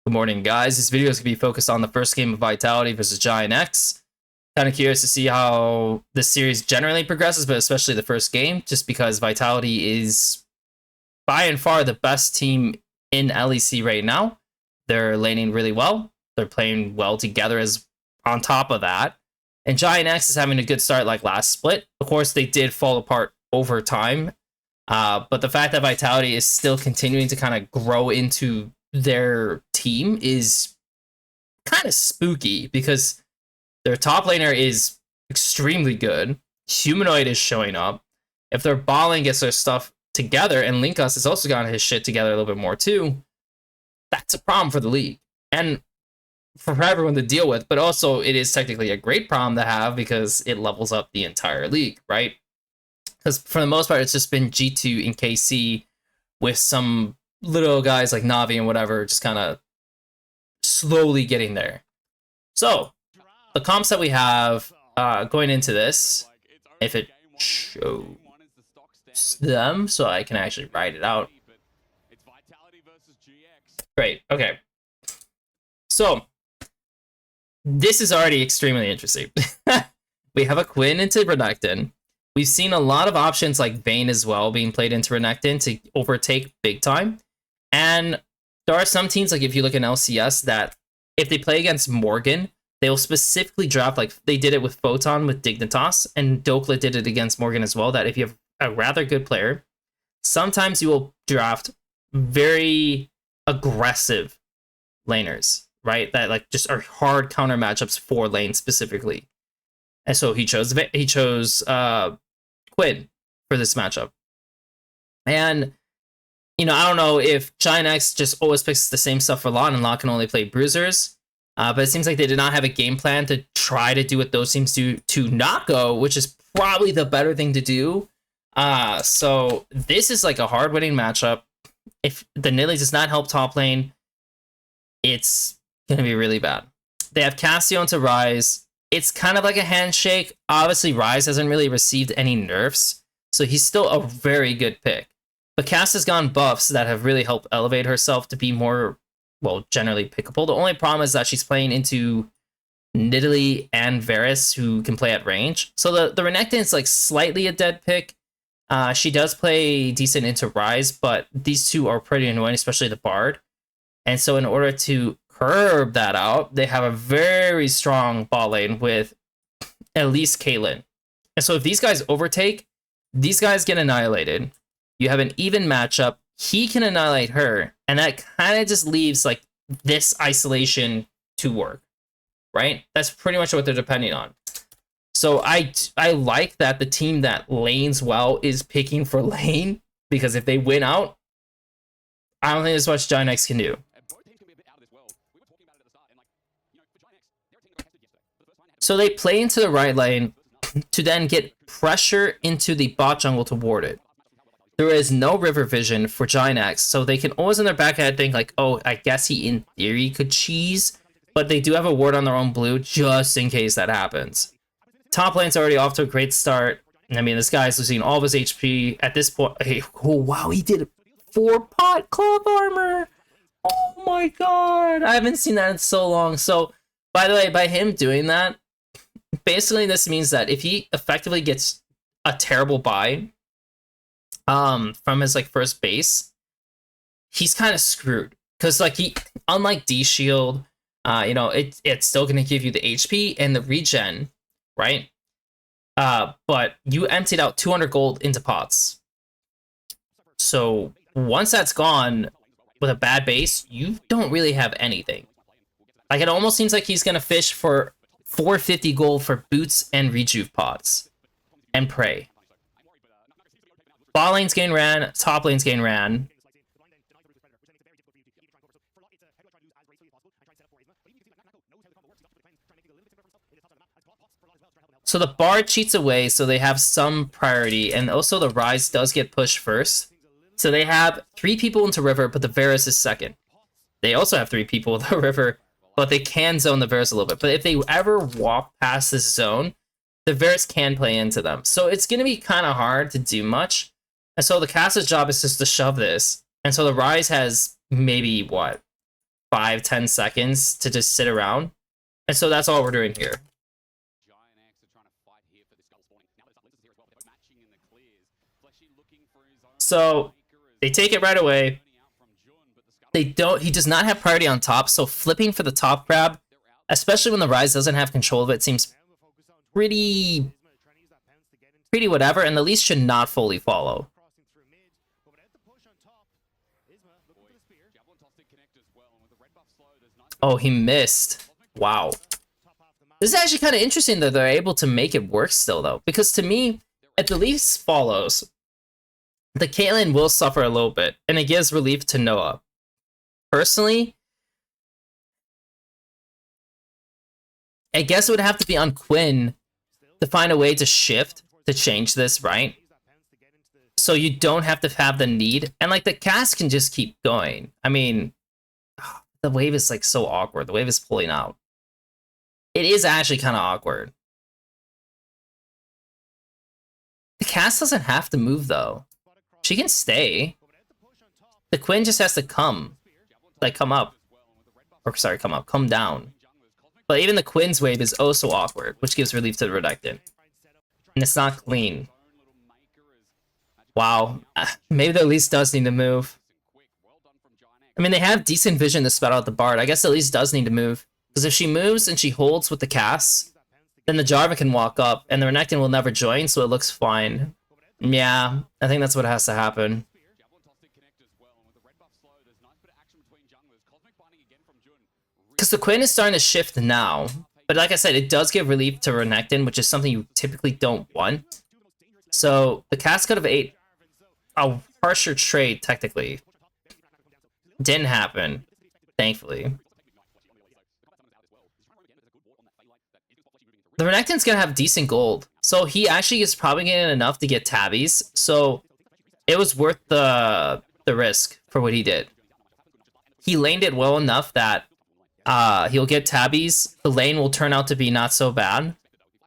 Good morning, guys. This video is going to be focused on the first game of Vitality versus Giant X. Kind of curious to see how this series generally progresses, but especially the first game, just because Vitality is by and far the best team in LEC right now. They're laning really well. They're playing well together as on top of that. And Giant X is having a good start like last split. Of course, they did fall apart over time. But the fact that Vitality is still continuing to kind of grow into their team is kind of spooky because their top laner is extremely good. Humanoid is showing up. If their bot lane gets their stuff together, and Linkus has also gotten his shit together a little bit more too, that's a problem for the league and for everyone to deal with. But also, it is technically a great problem to have because it levels up the entire league, right? Because for the most part, it's just been G2 and KC with some little guys like Navi and whatever just kind of slowly getting there. So, the comps that we have going into this, if it shows them, so I can actually write it out. Great, okay. So, this is already extremely interesting. We have a Quinn into Renekton. We've seen a lot of options like Vayne as well being played into Renekton to overtake big time. And there are some teams, like if you look in LCS, that if they play against Morgan, they'll specifically draft, like they did it with Photon with Dignitas, and Dokla did it against Morgan as well, that if you have a rather good player, sometimes you will draft very aggressive laners, right? That like just are hard counter matchups for lane specifically. And so he chose Quinn for this matchup. And you know, I don't know if Giant X just always picks the same stuff for Lot, and Lot can only play bruisers. But it seems like they did not have a game plan to try to do what those teams do to not go, which is probably the better thing to do. So this is like a hard-winning matchup. If the Nilly does not help top lane, it's going to be really bad. They have Cassio to Ryze. It's kind of like a handshake. Obviously, Ryze hasn't really received any nerfs, so he's still a very good pick. But Cass has gotten buffs that have really helped elevate herself to be more, well, generally pickable. The only problem is that she's playing into Nidalee and Varus, who can play at range. So the Renekton is like slightly a dead pick. She does play decent into Ryze, but these two are pretty annoying, especially the Bard. And so in order to curb that out, they have a very strong bot lane with at least Caitlyn. And so if these guys overtake, these guys get annihilated. You have an even matchup. He can annihilate her, and that kind of just leaves like this isolation to work, right? That's pretty much what they're depending on. So I like that the team that lanes well is picking for lane, because if they win out, I don't think there's much Giant X can do. So they play into the right lane to then get pressure into the bot jungle to ward it. There is no river vision for Giant X, so they can always in their back head think like, oh, I guess he in theory could cheese, but they do have a ward on their own blue just in case that happens. Top lane's already off to a great start. I mean, this guy's losing all of his HP at this point. Hey, oh wow, he did 4 pot cloth armor. Oh my god, I haven't seen that in so long. So, by the way, by him doing that, basically this means that if he effectively gets a terrible buy from his like first base, he's kind of screwed, because like he, unlike D Shield, you know, it's still gonna give you the HP and the regen, right? But you emptied out 200 gold into pots, so once that's gone with a bad base, you don't really have anything. Like, it almost seems like he's gonna fish for 450 gold for boots and rejuve pots and pray. Bot lane's getting ran, top lane's getting ran. So the Bard cheats away, so they have some priority, and also the Ryze does get pushed first. So they have 3 people into river, but the Varus is second. They also have 3 people in the river, but they can zone the Varus a little bit. But if they ever walk past this zone, the Varus can play into them. So it's going to be kind of hard to do much. And so the caster's job is just to shove this. And so the Ryze has maybe, what, 5-10 seconds to just sit around. And so that's all we're doing here. So they take it right away. He does not have priority on top, so flipping for the top grab, especially when the Rise doesn't have control of it, seems pretty whatever, and the least should not fully follow. Oh, he missed. Wow. This is actually kind of interesting that they're able to make it work still, though, because to me, if the least follows, the Caitlyn will suffer a little bit, and it gives relief to Noah. Personally, I guess it would have to be on Quinn to find a way to shift, to change this, right? So you don't have to have the need, and like the cast can just keep going. I mean, the wave is like so awkward. The wave is pulling out. It is actually kind of awkward. The cast doesn't have to move though. She can stay. The Quinn just has to come. Like come up. Or sorry, come down. But even the Quinn's wave is oh so awkward, which gives relief to the Redacted. And it's not clean. Wow. Maybe the Elise does need to move. I mean, they have decent vision to spout out the Bard. I guess the Elise does need to move. Because if she moves and she holds with the cast, then the Jarvan can walk up, and the Renekton will never join, so it looks fine. Yeah, I think that's what has to happen. Because the Quinn is starting to shift now. But like I said, it does give relief to Renekton, which is something you typically don't want. So the cast could have ate a harsher trade, technically. Didn't happen, thankfully. The Renekton's gonna have decent gold, so he actually is probably getting enough to get tabbies, so it was worth the risk for what he did. He laned it well enough that he'll get tabbies, the lane will turn out to be not so bad,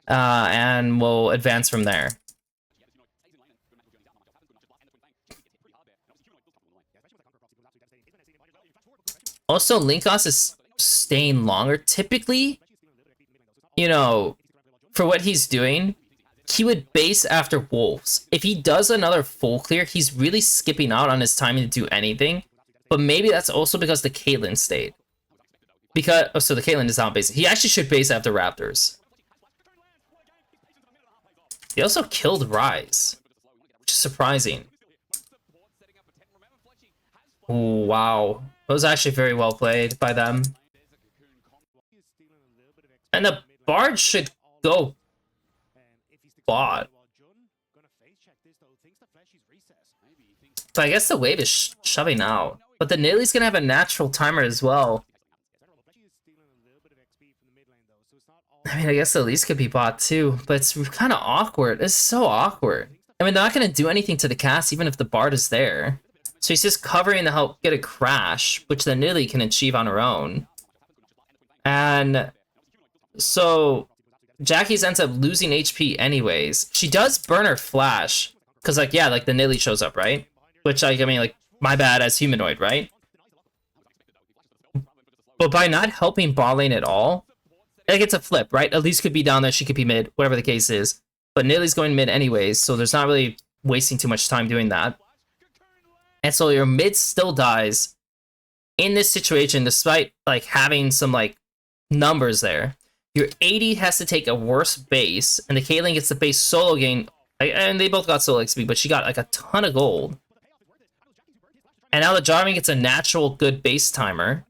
and we'll advance from there. Also, Linkos is staying longer. Typically, you know, for what he's doing, he would base after Wolves. If he does another full clear, he's really skipping out on his timing to do anything. But maybe that's also because the Caitlyn stayed. Because, oh, so the Caitlyn is not basing. He actually should base after Raptors. He also killed Rise, which is surprising. Ooh, wow. That was actually very well played by them. And the Bard should go bot. So I guess the wave is shoving out. But the Nilly's gonna have a natural timer as well. I mean, I guess the Elise could be bot too, but it's kind of awkward. It's so awkward. I mean, they're not gonna do anything to the cast even if the Bard is there. So he's just covering to help get a crash, which the Nilly can achieve on her own. And so Jackie's ends up losing HP anyways. She does burn her flash, because like, yeah, like the Nilly shows up, right? Which, like, I mean, like, my bad as humanoid, right? But by not helping bot lane at all, like, it's a flip, right? Elise could be down there, she could be mid, whatever the case is. But Nilly's going mid anyways, so there's not really wasting too much time doing that. And so your mid still dies in this situation, despite like having some like numbers there. Your AD has to take a worse base, and the Caitlyn gets the base solo gain, and they both got solo XP, but she got like a ton of gold. And now the Jarvan gets a natural good base timer,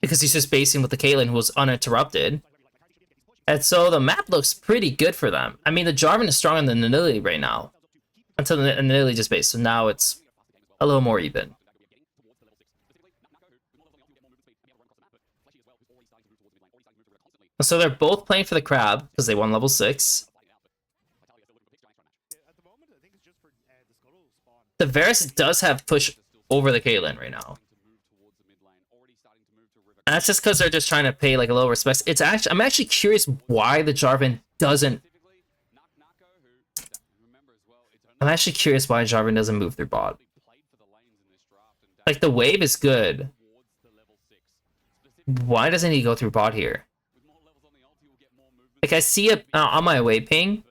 because he's just basing with the Caitlyn, who was uninterrupted. And so the map looks pretty good for them. I mean, the Jarvan is stronger than the Nilly right now, until the Nilly just based, so now it's a little more even. So they're both playing for the crab because they won level 6. The Varus does have push over the Caitlyn right now. And that's just because they're just trying to pay like a little respect. It's actually, I'm actually curious why the Jarvan doesn't. I'm actually curious why Jarvan doesn't move through bot. Like the wave is good. Why doesn't he go through bot here? Like, I see it on my away ping,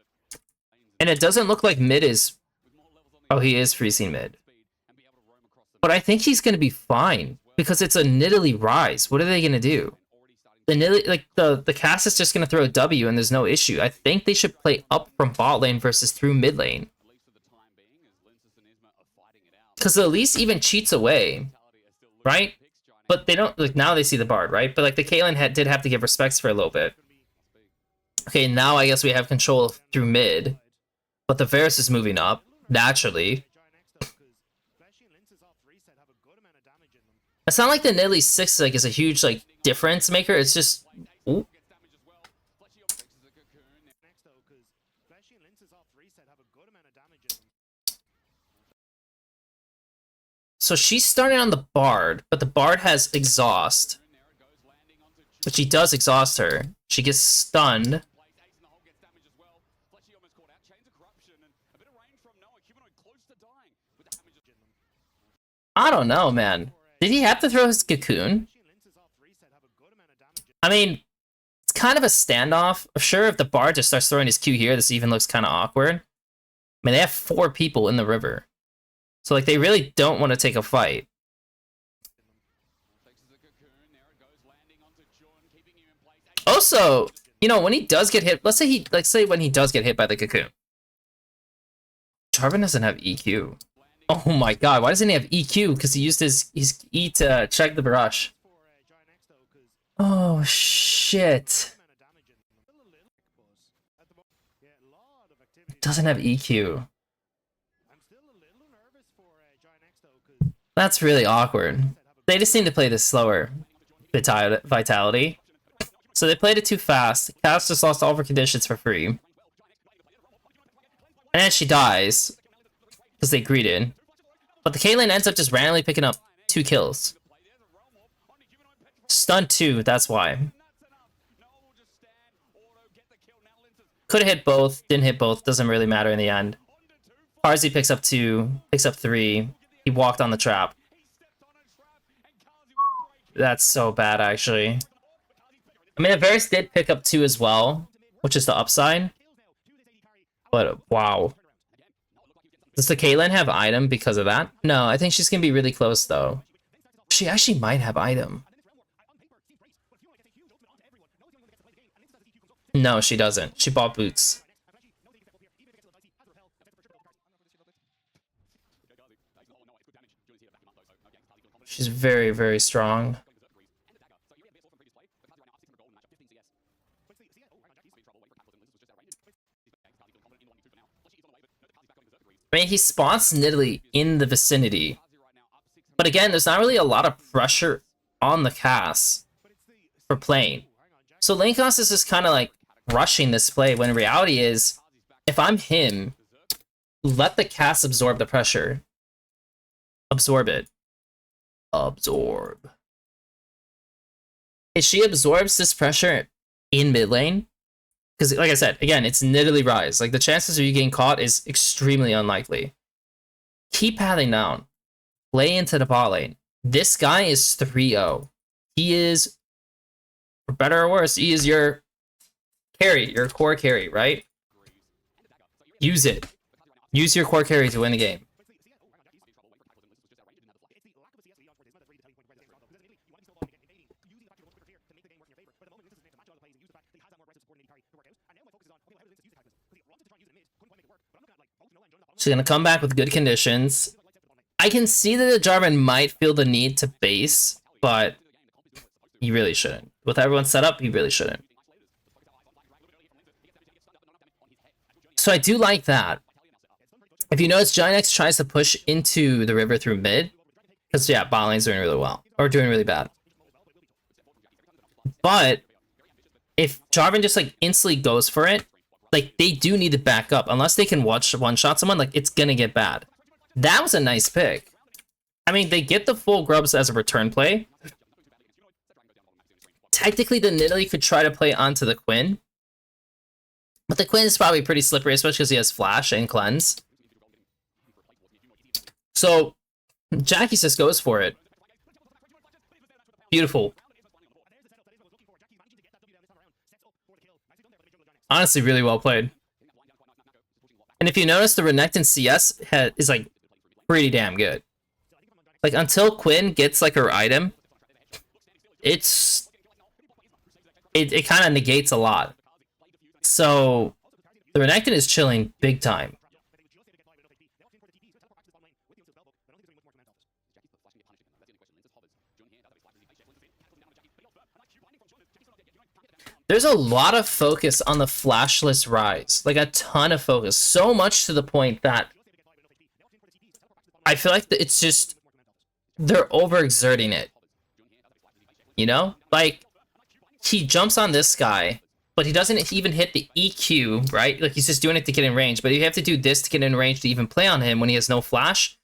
and it doesn't look like mid is... Oh, he is freezing mid. But I think he's going to be fine, because it's a Nidalee Rise. What are they going to do? The Nidalee, like, the cast is just going to throw a W, and there's no issue. I think they should play up from bot lane versus through mid lane. Because the Elise even cheats away, right? But they don't, like, now they see the Bard, right? But, like, the Caitlyn did have to give respects for a little bit. Okay, now I guess we have control through mid. But the Varus is moving up, naturally. It's not like the Nidalee 6 like, is a huge, like, difference maker. It's just... Ooh. So she's starting on the Bard, but the Bard has exhaust. But she does exhaust her. She gets stunned. I don't know, man. Did he have to throw his cocoon? I mean, it's kind of a standoff. I'm sure if the Bard just starts throwing his Q here, this even looks kind of awkward. I mean, they have 4 people in the river. So, like, they really don't want to take a fight. Also, you know, when he does get hit, let's say when he does get hit by the cocoon. Jarvan doesn't have EQ. Oh my god, why doesn't he have EQ? Because he used his E to check the barrage. Oh shit. It doesn't have EQ. That's really awkward. They just need to play this slower. Vitality. So they played it too fast. Cass just lost all of her conditions for free. And then she dies. Because they greeted. But the Caitlyn ends up just randomly picking up 2 kills. Stun 2, that's why. Could have hit both, didn't hit both, doesn't really matter in the end. Parzi picks up 2, picks up 3. He walked on the trap. That's so bad, actually. I mean, Varus did pick up 2 as well, which is the upside. But, wow. Does the Caitlyn have item because of that? No, I think she's going to be really close, though. She actually might have item. No, she doesn't. She bought boots. She's very, very strong. I mean, he spawns Nidalee in the vicinity. But again, there's not really a lot of pressure on the Cass for playing. So lane Cass is just kind of like rushing this play, when reality is, if I'm him, let the Cass absorb the pressure. Absorb it. Absorb. If she absorbs this pressure in mid lane, because like I said, again, it's Nidalee Rise. Like, the chances of you getting caught is extremely unlikely. Keep pathing down. Play into the bot lane. This guy is 3-0. He is, for better or worse, he is your carry, your core carry, right? Use it. Use your core carry to win the game. She's going to come back with good conditions. I can see that the Jarvan might feel the need to base, but he really shouldn't. With everyone set up, he really shouldn't. So I do like that. If you notice, Giant tries to push into the river through mid. Because, yeah, bot lane's doing really well. Or doing really bad. But if Jarvan just, like, instantly goes for it, like, they do need to back up. Unless they can one-shot someone, like, it's gonna get bad. That was a nice pick. I mean, they get the full grubs as a return play. Technically, the Nidalee could try to play onto the Quinn. But the Quinn is probably pretty slippery, especially because he has Flash and Cleanse. So, Jackie just goes for it. Beautiful. Honestly, really well played. And if you notice, the Renekton CS is like pretty damn good. Like until Quinn gets like her item, it kind of negates a lot. So the Renekton is chilling big time. There's a lot of focus on the flashless Rise, like a ton of focus, so much to the point that I feel like it's just they're overexerting it. You know, like he jumps on this guy, but he doesn't even hit the EQ, right? Like he's just doing it to get in range, but you have to do this to get in range to even play on him when he has no flash.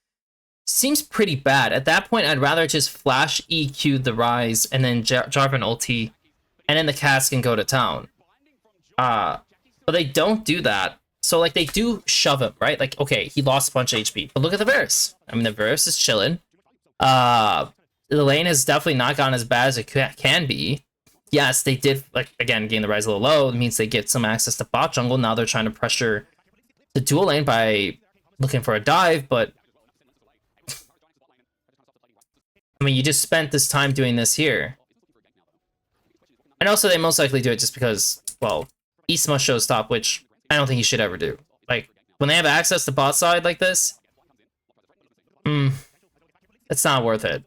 Seems pretty bad. At that point, I'd rather just flash EQ the Rise and then Jarvan ulti, and then the cast can go to town. But they don't do that. So like they do shove him, right? Like, okay, he lost a bunch of HP, but look at the Varus. I mean, the Varus is chilling. The lane has definitely not gone as bad as it can be. Yes, they did, like, again, gain the Rise a little low. It means they get some access to bot jungle. Now they're trying to pressure the dual lane by looking for a dive, but I mean, you just spent this time doing this here. And also, they most likely do it just because, well, East must show stop, which I don't think he should ever do. Like, when they have access to bot side like this, it's not worth it.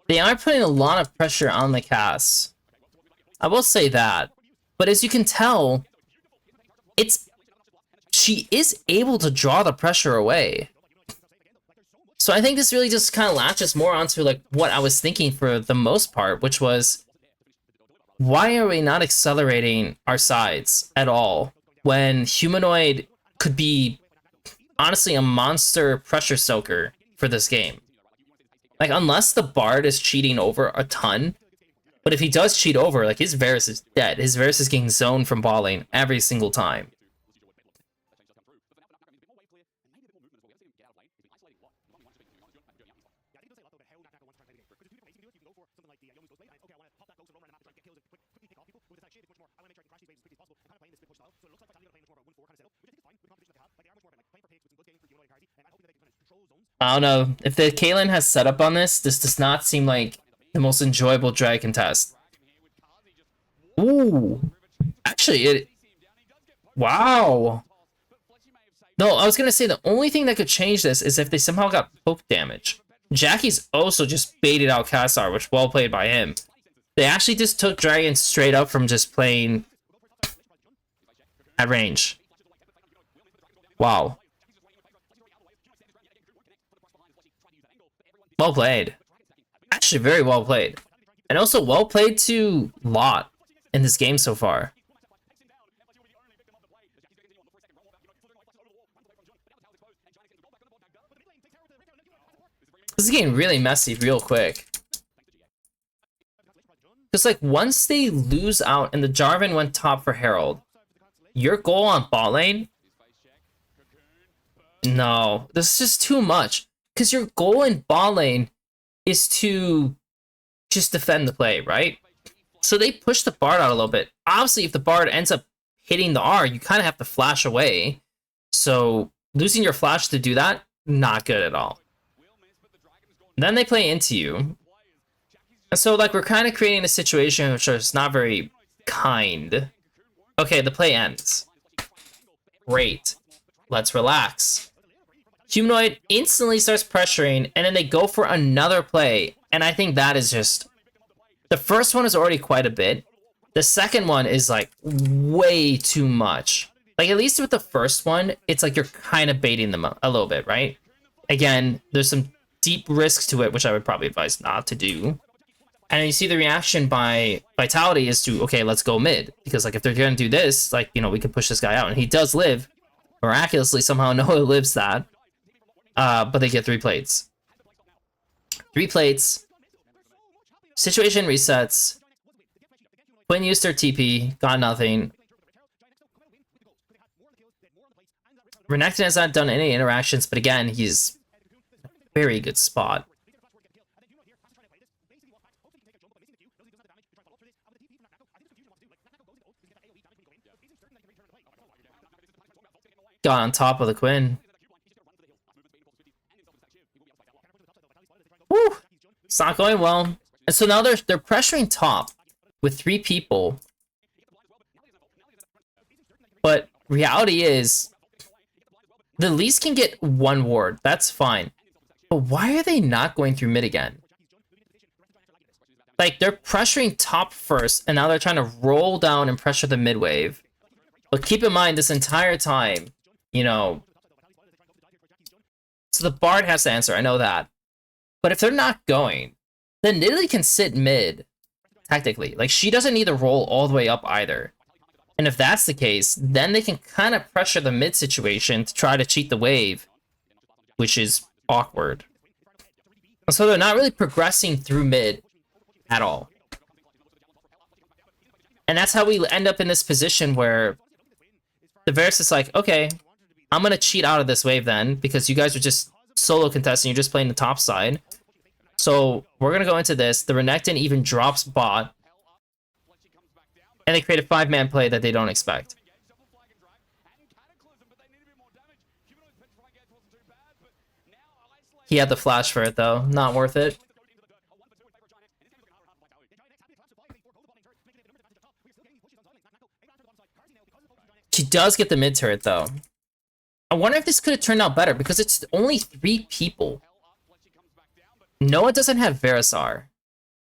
They are putting a lot of pressure on the cast. I will say that. But as you can tell, she is able to draw the pressure away. So I think this really just kind of latches more onto like what I was thinking for the most part, which was, why are we not accelerating our sides at all when Humanoid could be honestly a monster pressure soaker for this game? Like, unless the Bard is cheating over a ton, but if he does cheat over, like, his Varus is dead. His Varus is getting zoned from ball lane every single time. I don't know. If the Caitlyn has setup on this does not seem like the most enjoyable drag contest. Ooh. Actually, it... Wow. No, I was going to say the only thing that could change this is if they somehow got poke damage. Jackie's also just baited out Kassar, which well played by him. They actually just took Dragon straight up from just playing at range. Wow. Well played. Actually, very well played. And also well played to Lot in this game so far. This is getting really messy real quick. Because, like, once they lose out and the Jarvan went top for Herald, your goal on bot lane? No, this is just too much. Because your goal in bot lane is to just defend the play, right? So they push the Bard out a little bit. Obviously, if the Bard ends up hitting the R, you kind of have to flash away. So losing your flash to do that, not good at all. Then they play into you. And so, like, we're kind of creating a situation which is not very kind. Okay, the play ends. Great. Let's relax. Humanoid instantly starts pressuring, and then they go for another play. And I think that is just... The first one is already quite a bit. The second one is, like, way too much. Like, at least with the first one, it's like you're kind of baiting them a little bit, right? Again, there's some deep risks to it, which I would probably advise not to do. And you see the reaction by Vitality is to, okay, let's go mid. Because, like, if they're going to do this, like, you know, we can push this guy out. And he does live. Miraculously, somehow Noah lives that. But they get 3 plates. 3 plates. Situation resets. Quinn used her TP, got nothing. Renekton has not done any interactions, but again, he's a very good spot. Got on top of the Quinn. Woo! It's not going well. And so now they're pressuring top with 3 people. But reality is, the Lees can get 1 ward. That's fine. But why are they not going through mid again? Like, they're pressuring top first, and now they're trying to roll down and pressure the mid wave. But keep in mind, this entire time, you know... So the Bard has to answer, I know that. But if they're not going, then Nidalee can sit mid, tactically. Like, she doesn't need to roll all the way up either. And if that's the case, then they can kind of pressure the mid situation to try to cheat the wave, which is awkward. So they're not really progressing through mid at all. And that's how we end up in this position where the Varus is like, okay, I'm going to cheat out of this wave then, because you guys are just solo contesting, you're just playing the top side. So we're going to go into this. The Renekton even drops bot. And they create a 5-man play that they don't expect. He had the flash for it though. Not worth it. She does get the mid turret though. I wonder if this could have turned out better because it's only 3 people. Noah doesn't have Verisar.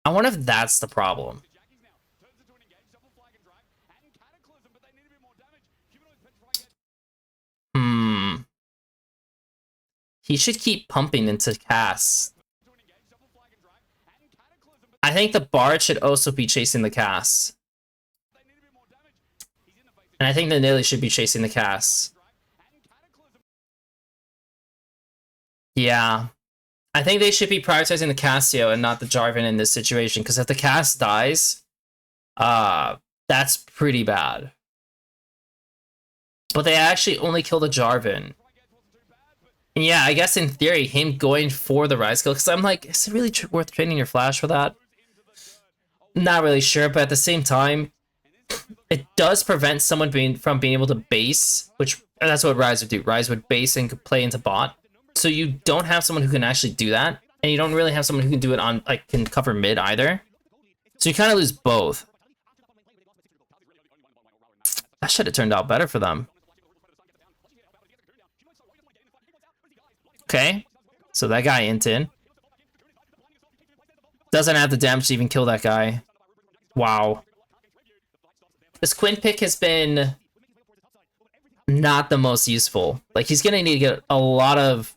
I wonder if that's the problem. He should keep pumping into Cass. I think the Bard should also be chasing the Cass. And I think the Nidalee should be chasing the Cass. Yeah. I think they should be prioritizing the Cassio and not the Jarvan in this situation, because if the Cass dies, that's pretty bad. But they actually only kill the Jarvan. And yeah, I guess in theory, him going for the Rise kill, because I'm like, is it really worth trading your flash for that? Not really sure, but at the same time, it does prevent someone from being able to base, which that's what Rise would do. Rise would base and play into bot. So you don't have someone who can actually do that, and you don't really have someone who can do it on, like, can cover mid either. So you kind of lose both. That should have turned out better for them. Okay, so that guy inted. Doesn't have the damage to even kill that guy. Wow. This Quinn pick has been not the most useful. Like, he's gonna need to get a lot of...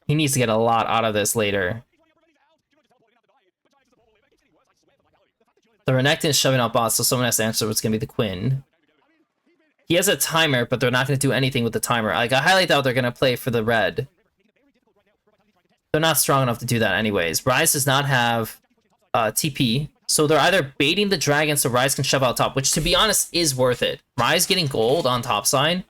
He needs to get a lot out of this later. The Renekton is shoving out bots, so someone has to answer what's gonna be the Quinn. He has a timer, but they're not going to do anything with the timer. Like, I highly doubt they're going to play for the red. They're not strong enough to do that anyways. Rise does not have TP, so they're either baiting the dragon so Rise can shove out top, which, to be honest, is worth it. Rise getting gold on top side,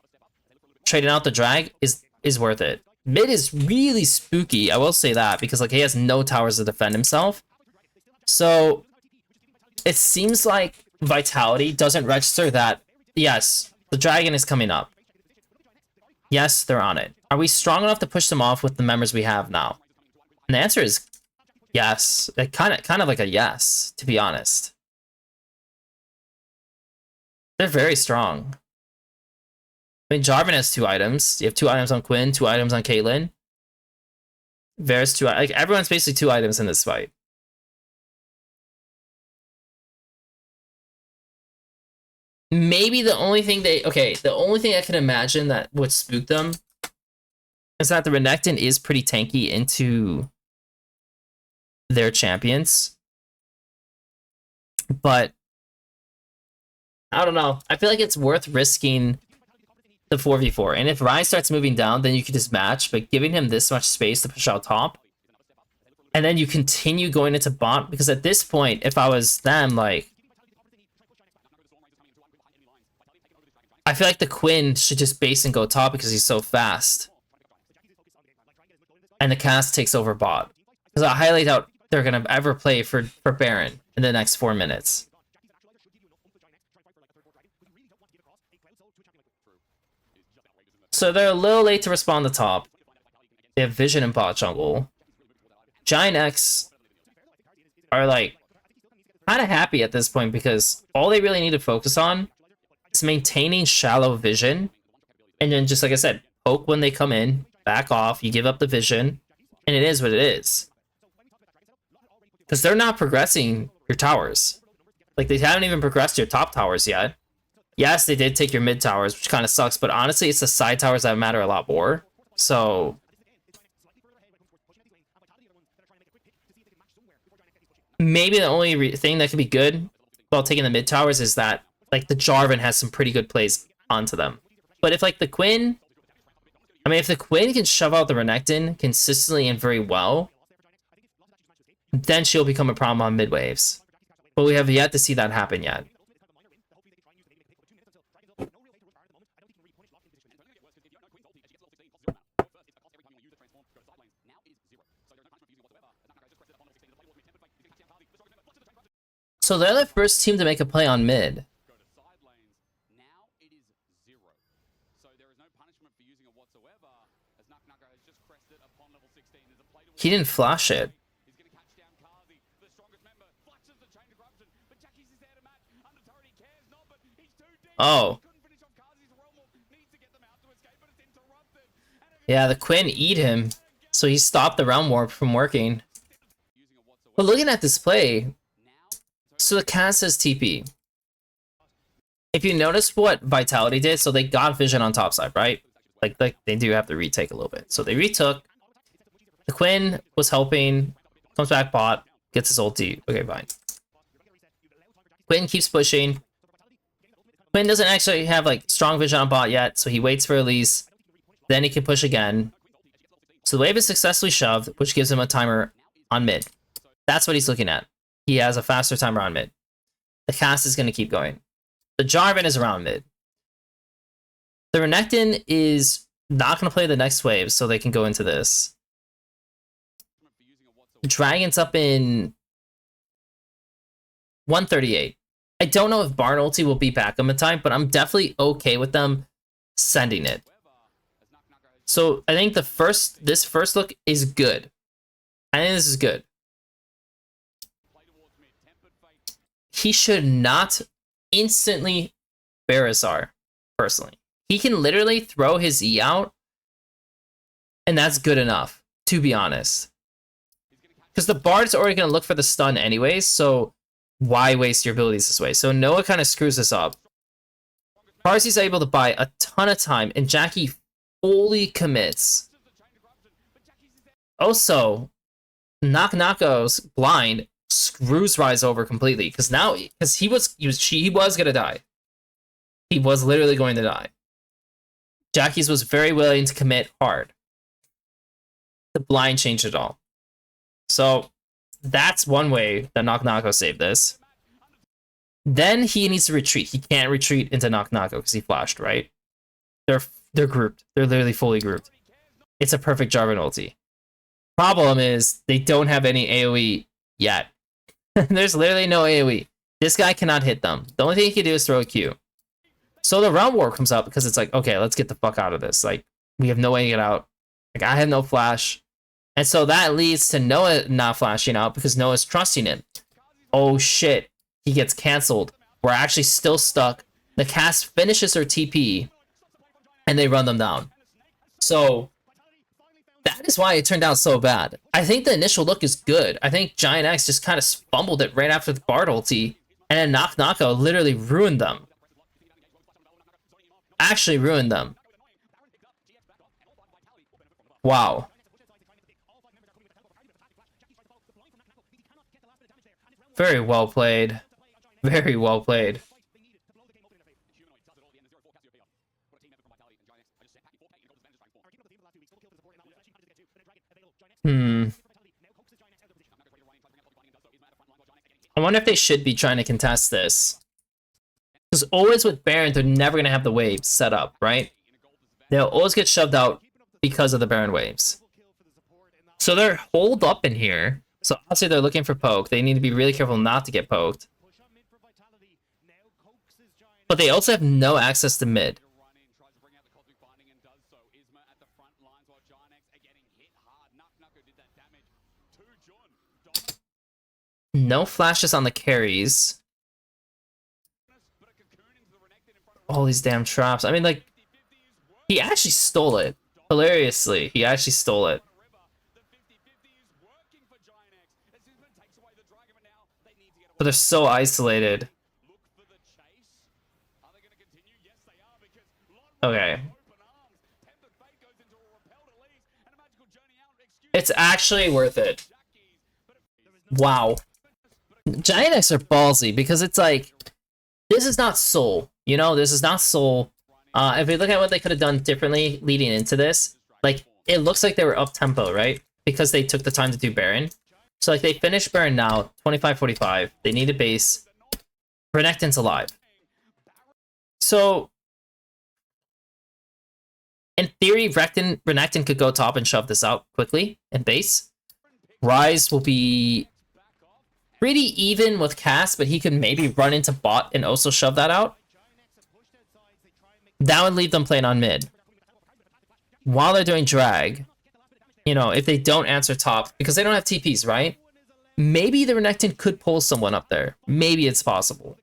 trading out the drag, is worth it. Mid is really spooky, I will say that, because like he has no towers to defend himself. So, it seems like Vitality doesn't register that, yes, the dragon is coming up. Yes, they're on it. Are we strong enough to push them off with the members we have now? And the answer is yes. Kind of like a yes, to be honest. They're very strong. I mean, Jarvan has 2 items. You have 2 items on Quinn, 2 items on Caitlyn. Varus 2, like everyone's basically 2 items in this fight. Maybe the only thing the only thing I can imagine that would spook them is that the Renekton is pretty tanky into their champions. But I don't know. I feel like it's worth risking the 4v4. And if Ryan starts moving down, then you could just match. But giving him this much space to push out top, And then you continue going into bot, because at this point, if I was them, like, I feel like the Quinn should just base and go top because he's so fast. And the cast takes over bot. Because I highly doubt they're going to ever play for Baron in the next 4 minutes. So they're a little late to respond to top. They have vision in bot jungle. Giant X are like kind of happy at this point because all they really need to focus on is maintaining shallow vision. And then just like I said, poke when they come in, back off, you give up the vision, and it is what it is. Because they're not progressing your towers. Like, they haven't even progressed your top towers yet. Yes, they did take your mid towers, which kind of sucks, but honestly, it's the side towers that matter a lot more. So maybe the only thing that could be good about taking the mid towers is that, like, the Jarvan has some pretty good plays onto them. But if, like, the Quinn... I mean, if the Quinn can shove out the Renekton consistently and very well, then she'll become a problem on mid waves. But we have yet to see that happen yet. So they're the first team to make a play on mid. He didn't flash it. Oh. Yeah, the Quinn eat him, so he stopped the realm warp from working. But looking at this play, so the cast says TP. If you notice what Vitality did, so they got vision on top side, right? Like they do have to retake a little bit. So they retook. The Quinn was helping, comes back bot, gets his ulti. Okay, fine. Quinn keeps pushing. Quinn doesn't actually have like strong vision on bot yet, so he waits for Elise. Then he can push again. So the wave is successfully shoved, which gives him a timer on mid. That's what he's looking at. He has a faster timer on mid. The cast is going to keep going. The Jarvan is around mid. The Renekton is not going to play the next wave, so they can go into this. The Dragon's up in 138. I don't know if Barn ulti will be back on the time, but I'm definitely okay with them sending it. So I think this first look is good. I think this is good. He should not instantly Barisar, personally. He can literally throw his E out, and that's good enough, to be honest. Because the Bard's already going to look for the stun anyways, so why waste your abilities this way? So Noah kind of screws this up. Parsy's able to buy a ton of time, and Jackie fully commits. Also, Nako's blind screws Rise over completely, because he was gonna die. He was literally going to die. Jackie's was very willing to commit hard. The blind changed it all. So that's one way that Nako saved this. Then he needs to retreat. He can't retreat into Nako because he flashed, right? They're grouped. They're literally fully grouped. It's a perfect Jarvan ulti. Problem is, they don't have any AoE yet. There's literally no AoE. This guy cannot hit them. The only thing he can do is throw a Q. So the realm war comes up because it's like, okay, let's get the fuck out of this. Like, we have no way to get out. Like, I have no flash. And so that leads to Noah not flashing out because Noah's trusting him. Oh shit. He gets canceled. We're actually still stuck. The cast finishes her TP. And they run them down. So that is why it turned out so bad. I think the initial look is good. I think Giant X just kind of fumbled it right after the Bard ulti. And then Nako literally ruined them. Actually ruined them. Wow. Very well played. Very well played. I wonder if they should be trying to contest this. Because always with Baron, they're never going to have the waves set up, right? They'll always get shoved out because of the Baron waves. So they're holed up in here. So obviously they're looking for poke. They need to be really careful not to get poked. But they also have no access to mid. No flashes on the carries. All these damn traps. I mean, like, he actually stole it. Hilariously, he actually stole it. But they're so isolated. Okay. It's actually worth it. Wow. Giant X are ballsy because it's like, this is not Soul. You know, this is not Soul. If we look at what they could have done differently leading into this, like, it looks like they were up tempo, right? Because they took the time to do Baron. So, like, they finished Baron now, 25-45. They need a base. Renekton's alive. So, in theory, Renekton could go top and shove this out quickly and base. Ryze will be pretty even with Cass, but he could maybe run into bot and also shove that out. That would leave them playing on mid. While they're doing drag, you know, if they don't answer top, because they don't have TPs, right? Maybe the Renekton could pull someone up there. Maybe it's possible.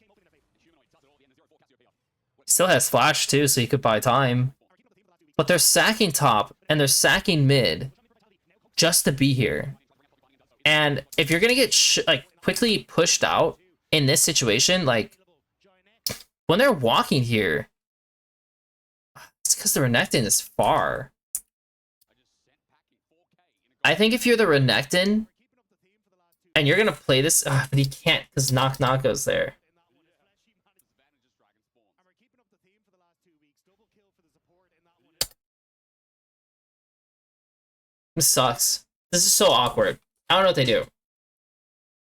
Still has flash too, so he could buy time. But they're sacking top and they're sacking mid just to be here. And if you're gonna get like quickly pushed out in this situation, like when they're walking here, it's because the Renekton is far. I think if you're the Renekton and you're gonna play this, but he can't because Knock Knock goes there. This sucks. This is so awkward. I don't know what they do.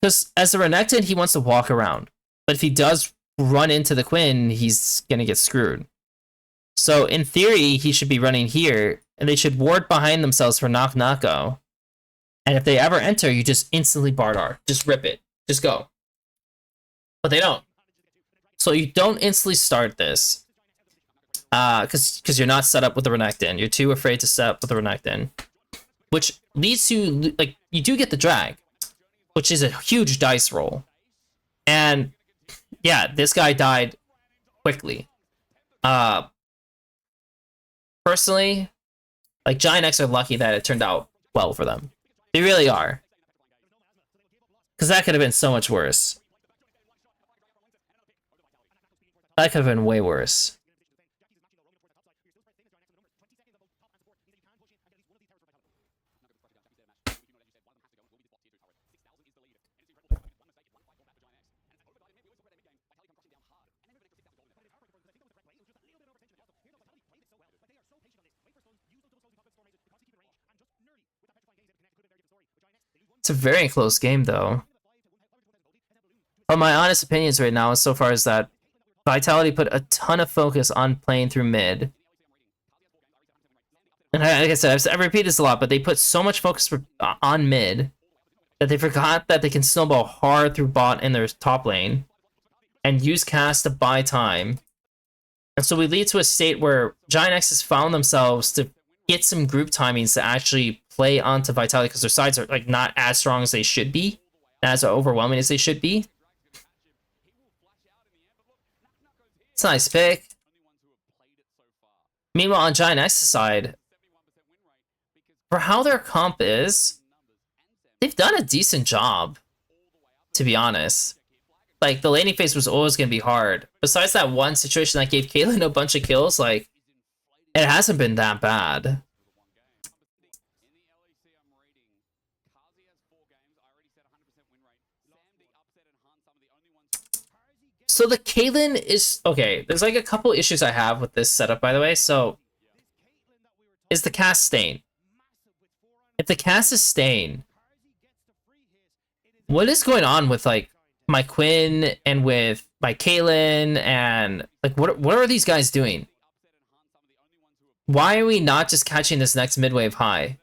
Because as a Renekton, he wants to walk around. But if he does run into the Quinn, he's going to get screwed. So in theory, he should be running here, and they should ward behind themselves for Knock Knocko. And if they ever enter, you just instantly Bardar. Just rip it. Just go. But they don't. So you don't instantly start this. Because you're not set up with the Renekton. You're too afraid to set up with the Renekton. Which leads to, like, you do get the drag, which is a huge dice roll. And, yeah, this guy died quickly. Personally, like, Giant X are lucky that it turned out well for them. They really are. Because that could have been so much worse. That could have been way worse. It's a very close game, though. But my honest opinions right now, so far, is that Vitality put a ton of focus on playing through mid. And like I said, I've repeated this a lot, but they put so much focus on mid that they forgot that they can snowball hard through bot in their top lane and use cast to buy time. And so we lead to a state where Giant X has found themselves to get some group timings to actually play onto Vitality because their sides are like not as strong as they should be, as overwhelming as they should be. It's a nice pick. Meanwhile, on Giant X's side, for how their comp is, they've done a decent job, to be honest. Like, the laning phase was always going to be hard. Besides that one situation that gave Caitlyn a bunch of kills, like, it hasn't been that bad. So the Caitlyn is... Okay, there's like a couple issues I have with this setup, by the way. So, is the cast staying? If the cast is staying, what is going on with, like, my Quinn and with my Kaylin, and like what are these guys doing? Why are we not just catching this next mid-wave high?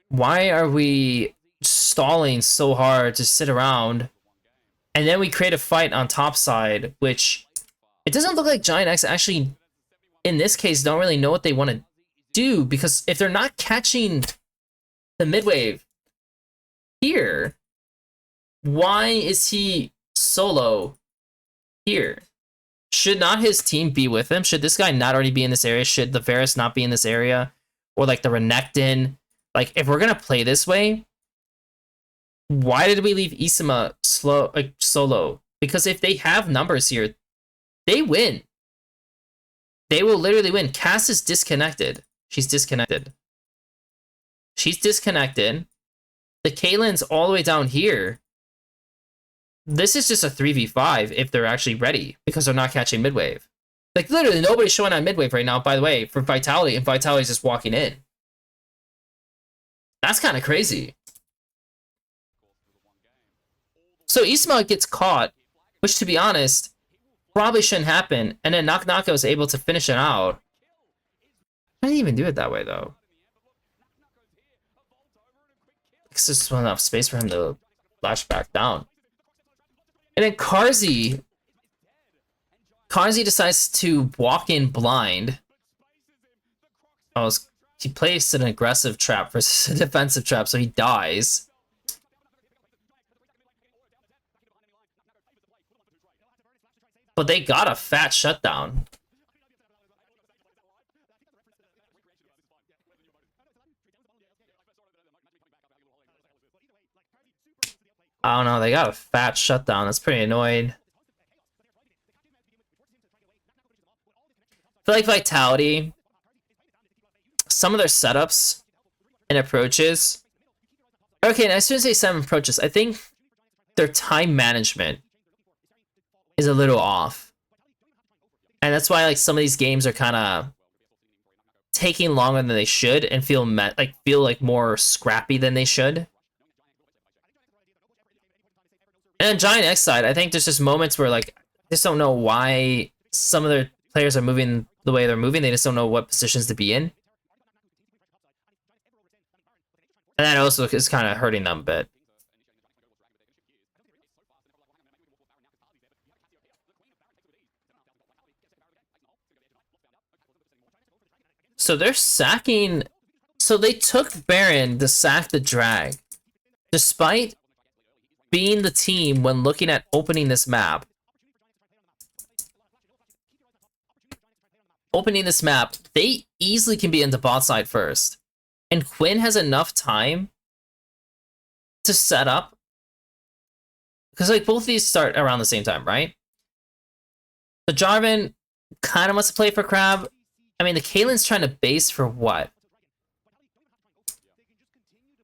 Why are we stalling so hard to sit around? And then we create a fight on top side, which it doesn't look like Giant X actually, in this case, don't really know what they want to do, because if they're not catching the mid-wave here, why is he solo here? Should not his team be with him? Should this guy not already be in this area? Should the Varus not be in this area? Or like the Renekton? Like, if we're gonna play this way, why did we leave Isima solo? Because if they have numbers here, they win. They will literally win. Cass is disconnected. She's disconnected. She's disconnected. The Kaylin's all the way down here. This is just a 3v5 if they're actually ready, because they're not catching midwave. Like, literally, nobody's showing on midwave right now, by the way, for Vitality, and Vitality's just walking in. That's kind of crazy. So Isma gets caught, which, to be honest, probably shouldn't happen, and then Knock is able to finish it out. I didn't even do it that way, though. It's just not enough space for him to flash back down. And then Karzi decides to walk in blind. Oh, he placed an aggressive trap versus a defensive trap, so he dies. But they got a fat shutdown. I don't know, they got a fat shutdown. That's pretty annoying. I feel like Vitality, some of their setups and approaches. Okay, and as soon as they set up approaches, I think their time management is a little off. And that's why like some of these games are kind of taking longer than they should and feel like more scrappy than they should. And on Giant X side, I think there's just moments where like I just don't know why some of their players are moving the way they're moving. They just don't know what positions to be in. And that also is kind of hurting them a bit. So they're sacking. So they took Baron to sack the drag, despite being the team when looking at opening this map. Opening this map, they easily can be into bot side first. And Quinn has enough time to set up. Because like both of these start around the same time, right? So Jarvan kind of wants to play for Crab. I mean, the Kaylin's trying to base for what?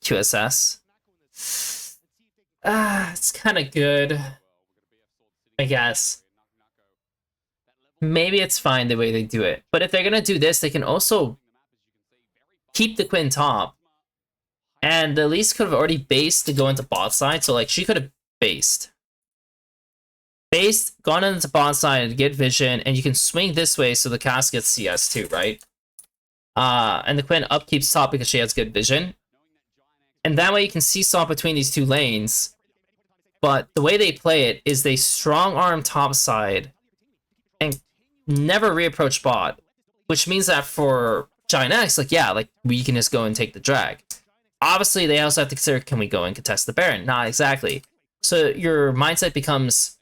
QSS. It's kind of good, I guess. Maybe it's fine the way they do it. But if they're going to do this, they can also keep the Quinn top. And the Elise could have already based to go into bot side. So, like, she could have based. Based, gone into bot side, get vision, and you can swing this way so the Cass gets CS too, right? And the Quinn up keeps top because she has good vision. And that way you can seesaw between these two lanes. But the way they play it is they strong arm top side and never reapproach bot. Which means that for Giant X, like, yeah, like, we can just go and take the drag. Obviously, they also have to consider, can we go and contest the Baron? Not exactly. So your mindset becomes,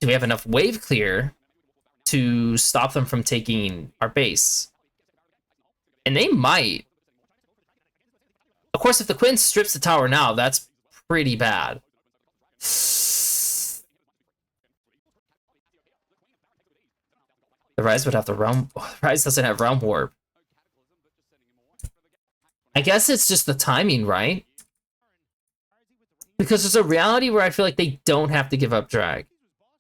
do we have enough wave clear to stop them from taking our base? And they might. Of course, if the Quinn strips the tower now, that's pretty bad. The Ryze would have the realm. Oh, the Ryze doesn't have realm warp. I guess it's just the timing, right? Because there's a reality where I feel like they don't have to give up drag.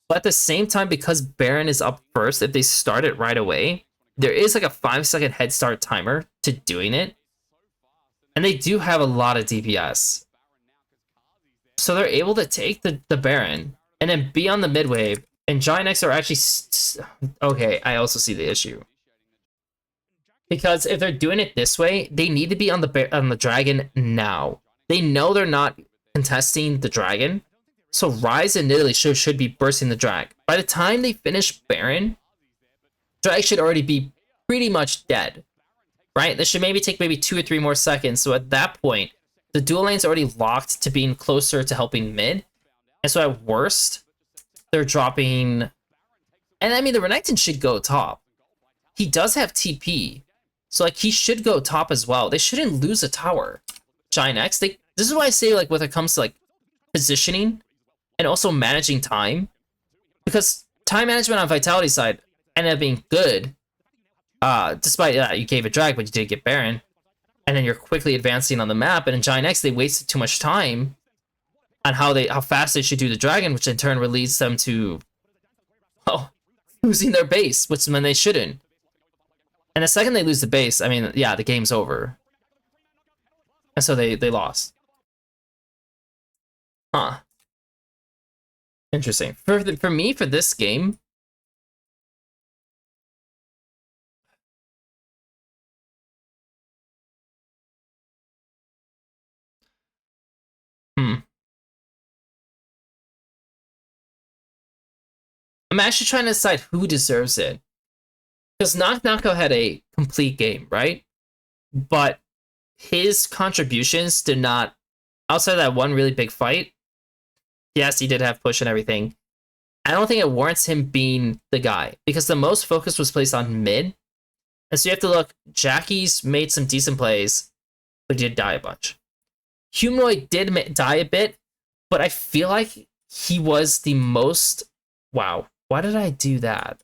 But at the same time, because Baron is up first, if they start it right away, there is like a 5-second head start timer to doing it. And they do have a lot of DPS. So they're able to take the Baron and then be on the mid wave. And Giant X are actually... okay, I also see the issue. Because if they're doing it this way, they need to be on the dragon now. They know they're not contesting the dragon. So Ryze and Nidalee should be bursting the drag. By the time they finish Baron, drag should already be pretty much dead. Right? This should maybe take 2 or 3 more seconds. So at that point, the dual lane's already locked to being closer to helping mid. And so at worst, they're dropping... And I mean, the Renekton should go top. He does have TP. So like, he should go top as well. They shouldn't lose a tower. Giant X, this is why I say, like, when it comes to like positioning and also managing time, because time management on Vitality side ended up being good, despite you gave a drag, but you did get Baron, and then you're quickly advancing on the map. And in Giant X, they wasted too much time on how fast they should do the dragon, which in turn leads them to, well, losing their base, which when they shouldn't. And the second they lose the base, I mean, yeah, the game's over. And so they lost. Huh. Interesting. For me, for this game, I'm actually trying to decide who deserves it. Because Knocko had a complete game, right? But his contributions did not, outside of that one really big fight, yes, he did have push and everything. I don't think it warrants him being the guy, because the most focus was placed on mid. And so you have to look, Jackie's made some decent plays, but he did die a bunch. Humanoid did die a bit, but I feel like he was the most... Wow, why did I do that?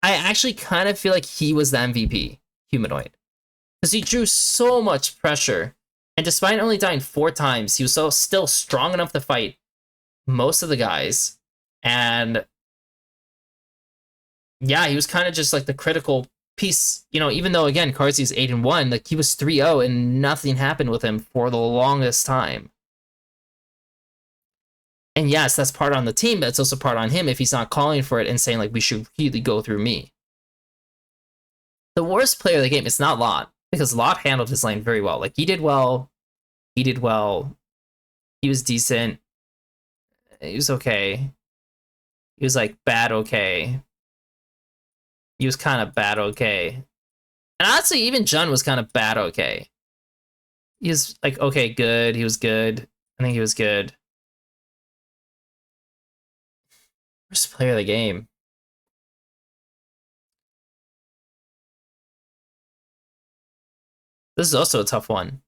I actually kind of feel like he was the MVP, Humanoid. Because he drew so much pressure, and despite only dying 4 times, he was still strong enough to fight most of the guys. And yeah, he was kind of just like the critical piece, you know, even though, again, Carzzi's 8-1, like, he was 3-0 and nothing happened with him for the longest time. And yes, that's part on the team, but it's also part on him if he's not calling for it and saying, like, we should really go through me. The worst player of the game is not Lot, because Lot handled his lane very well. Like, he did well. He did well. He was decent. He was okay. He was, like, bad okay. He was kind of bad okay. And honestly, even Jun was kind of bad okay. He was, like, okay, good. He was good. I think he was good. Worst player of the game. This is also a tough one.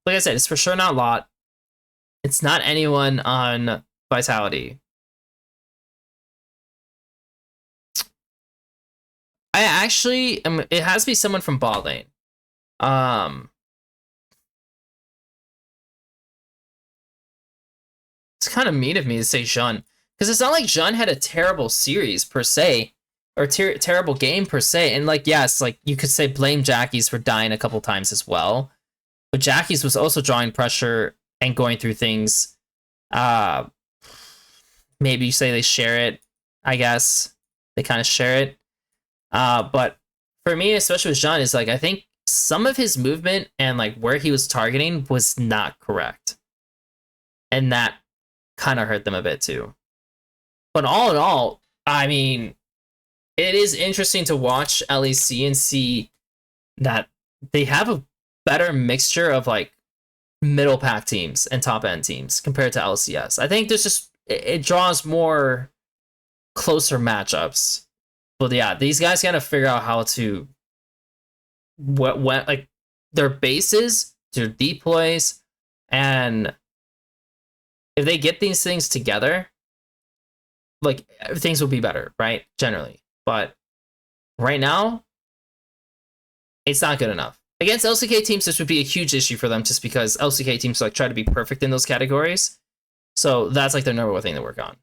Like I said, it's for sure not Lot. It's not anyone on Vitality. I actually it has to be someone from bot lane. It's kind of mean of me to say Jun, because it's not like Jun had a terrible series per se, or terrible game per se. And like, yes, like, you could say blame Jackie's for dying a couple times as well, but Jackie's was also drawing pressure and going through things. Maybe you say they share it. I guess they kind of share it. But for me, especially with Jun, is like, I think some of his movement and like where he was targeting was not correct, and that kind of hurt them a bit too. But all in all, I mean, it is interesting to watch LEC and see that they have a better mixture of like middle pack teams and top end teams compared to LCS. I think there's just, it draws more closer matchups. But yeah, these guys gotta figure out how to what like their bases, their deploys, and if they get these things together, like, things will be better, right? Generally. But right now, it's not good enough. Against LCK teams, this would be a huge issue for them, just because LCK teams like try to be perfect in those categories. So that's like their number one thing to work on.